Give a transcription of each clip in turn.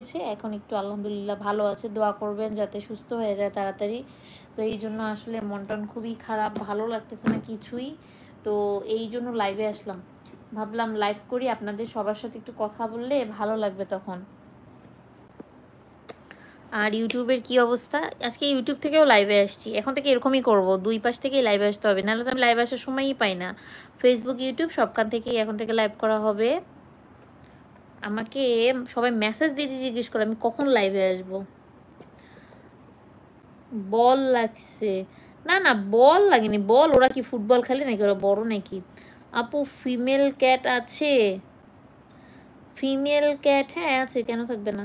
এখন একটু আলহামদুলিল্লাহ ভালো আছে, দোয়া করবেন যাতে সুস্থ হয়ে যায় তাড়াতাড়ি। তো এই জন্য আসলে মন টন খুবই খারাপ, ভালো লাগতেছে না কিছুই। তো এই জন্য লাইভে আসলাম, ভাবলাম লাইভ করি, আপনাদের সবার সাথে একটু কথা বললে ভালো লাগবে তখন। আর ইউটিউবের কি অবস্থা, আজকে ইউটিউব থেকেও লাইভে আসছি, এখন থেকে এরকমই করব, দুই পাশ থেকেই লাইভে আসতে হবে, নাহলে তো আমি লাইভে আসার সময়ই পাই না। ফেসবুক ইউটিউব সবখান থেকেই এখন থেকে লাইভ করা হবে। আমাকে সবাই মেসেজ দিয়ে জিজ্ঞেস করে আমি কখন লাইভে আসব। বল লাগছে? না না, বল লাগেনি। বল, ওরা কি ফুটবল খেলে নাকি, ওরা বড় নাকি? আপু ফিমেল ক্যাট আছে? ফিমেল ক্যাট হ্যাঁ আছে, কেন থাকবে না।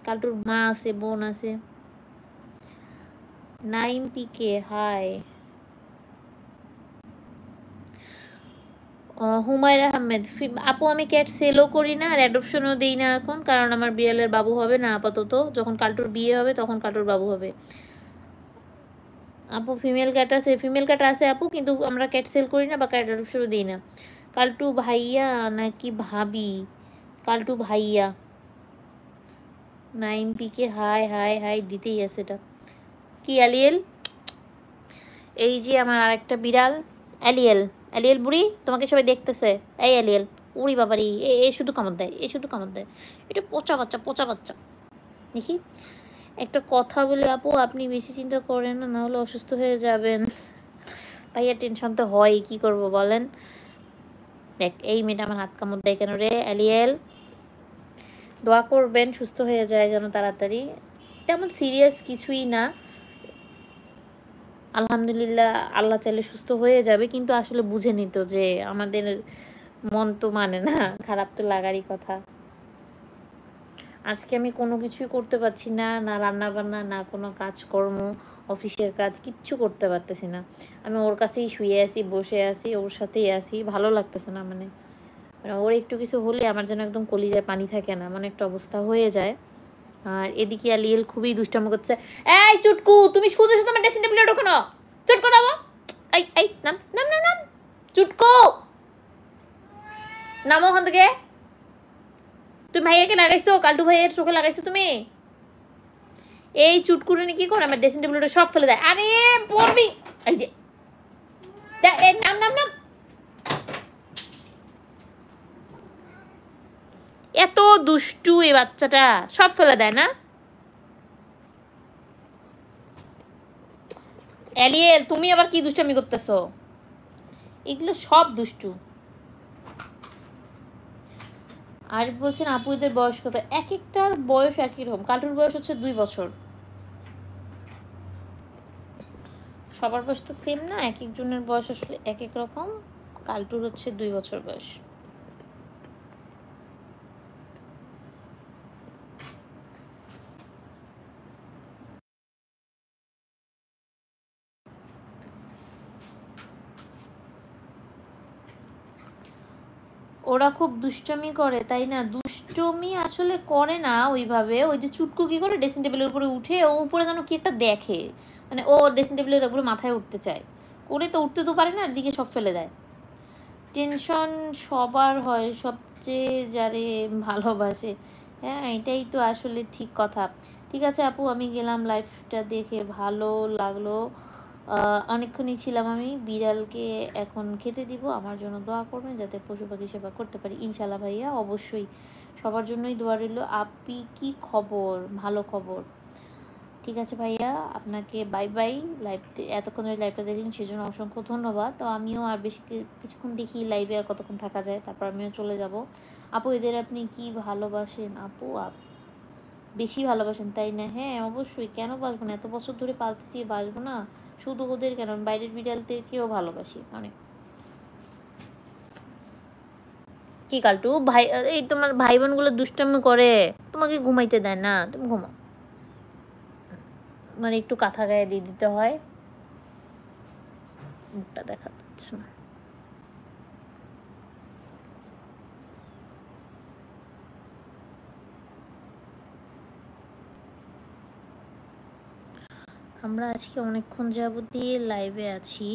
কালটুর মা আছে, বোন আছে। নাইম পিকে হাই। হুমায়রা আহমেদ, আপু আমি ক্যাট সেলও করি না আর অ্যাডপশনও দিই না এখন, কারণ আমার বিড়ালের বাবু হবে না আপাতত, যখন কালটুর বিয়ে হবে তখন কালটুর বাবু হবে। আপু ফিমেল ক্যাট আছে, ফিমেল ক্যাট আছে আপু, কিন্তু আমরা ক্যাট সেল করি না বা ক্যাট অ্যাডপশনও দিই না। কালটু ভাইয়া নাকি ভাবি? কালটু ভাইয়া। নাইম পিকে হাই হাই হাই দিতেই আছে এটা। কি অ্যালিয়েল? এই যে আমার আরেকটা বিড়াল অ্যালিয়েল। অ্যালিয়েল বুড়ি, তোমাকে সবাই দেখতেছে। এই অ্যালিয়েল, উড়ি বাবারি, এ শুধু কামড় দেয়, এ শুধু কামড় দেয়। এটা পচা বাচ্চা, পচা বাচ্চা। দেখি একটা কথা বলে আপু, আপনি বেশি চিন্তা করেন না, নাহলে অসুস্থ হয়ে যাবেন। ভাইয়া টেনশন তো হয়, কি করব বলেন। দেখ এই মেয়েটা আমার হাত কামড় দেয় কেন রে? অ্যালিয়েল, দোয়া করবেন সুস্থ হয়ে যায় যেন তাড়াতাড়ি। তেমন সিরিয়াস কিছুই না, আলহামদুলিল্লাহ আল্লাহ চাইলে সুস্থ হয়ে যাবে, কিন্তু আসলে বুঝে নিত যে আমাদের মন তো মানে না, খারাপ তো লাগারই কথা। আজকে আমি কোনো কিছুই করতে পারছি না, না রান্না বান্না, না কোনো কাজকর্ম, অফিসের কাজ কিচ্ছু করতে পারতেছি না। আমি ওর কাছেই শুয়ে আছি, বসে আছি, ওর সাথেই আছি, ভালো লাগতেছে না। মানে ওর একটু কিছু হলে আমার যেন একদম কলিজায় পানি থাকে না, মানে একটা অবস্থা হয়ে যায়। আর এদিকে আলিয়েল খুবই দুষ্টামি করছে। এই চুটকু, তুমি শুধু শুধু আমার ড্রেসিং টেবিলে ঢোকো না। চুটকু নামো। এই এই নাম নাম নাম নাম। চুটকু নামো ওখান থেকে। তুমি ভাইয়াকে লাগাইছো, কাল্টু ভাইয়ের চোখে লাগাইছো তুমি। এই চুটকুনি কি করে আমার ড্রেসিং টেবিলটা সব ফেলে দেয়। আরে পড়বি। এই যে নাম নাম নাম। এত দুষ্টু এই বাচ্চাটা, সব ফেলে দেয় না। অ্যালিয়েল তুমি আবার কি দুষ্টামি করতেছো? এগুলো সব দুষ্টু। আর বলছেন আপু এদের বয়স কত? এক একটার বয়স একই রকম। কালটুর বয়স হচ্ছে 2 বছর। সবার বয়স তো সেম না, এক একজনের বয়স আসলে এক এক রকম। কালটুর হচ্ছে 2 বছর বয়স। ওরা খুব দুষ্টমি করে তাই না? দুষ্টমি আসলে করে না ওইভাবে। ওই যে চুটকু কি করে ড্রেসিং টেবিলের উপরে উঠে, ও উপরে যেন কি একটা দেখে, মানে ও ড্রেসিং টেবিলের উপরে মাথায় উঠতে চায়, করে তো উঠতে তো পারে না, আর দিকে সব ফেলে দেয়। টেনশন সবার হয়, সবচেয়ে যারে ভালোবাসে। হ্যাঁ এটাই তো আসলে ঠিক কথা। ঠিক আছে আপু, আমি গেলাম, লাইফটা দেখে ভালো লাগলো। অনেকক্ষণই ছিলাম আমি। বিড়ালকে এখন খেতে দিব, আমার জন্য দোয়া করবেন যাতে পশু পাখি সেবা করতে পারি ইনশাল্লাহ। ভাইয়া অবশ্যই, সবার জন্যই দোয়া রইল। আপি কি খবর? ভালো খবর। ঠিক আছে ভাইয়া, আপনাকে বাই বাই। লাইভতে এতক্ষণ ধরে লাইভটা দেখলেন সেজন্য অসংখ্য ধন্যবাদ। তো আমিও আর বেশি কিছুক্ষণ দেখি লাইভে আর কতক্ষণ থাকা যায়, তারপর আমিও চলে যাব। আপু এদের আপনি কি ভালোবাসেন? আপু বেশি ভালোবাসেন তাই না? হ্যাঁ অবশ্যই, কেন বাসবো না, এত বছর ধরে পালতেছি, বাসবো না? শুধু ওদের কেন, বাইরের বিড়ালদেরকেও ভালোবাসি অনেক। কি কালটু ভাই, এই তোমার ভাই বোনগুলো দুষ্টামি করে, তোমাকে ঘুমাইতে দেয় না, তুমি ঘুমাও। মানে একটু কাঁথা গায়ে দিয়ে দিতে হয়, মুখটা দেখা যাচ্ছে না। আমরা আজকে অনেকক্ষণ যাবত দিয়ে লাইভে আছি।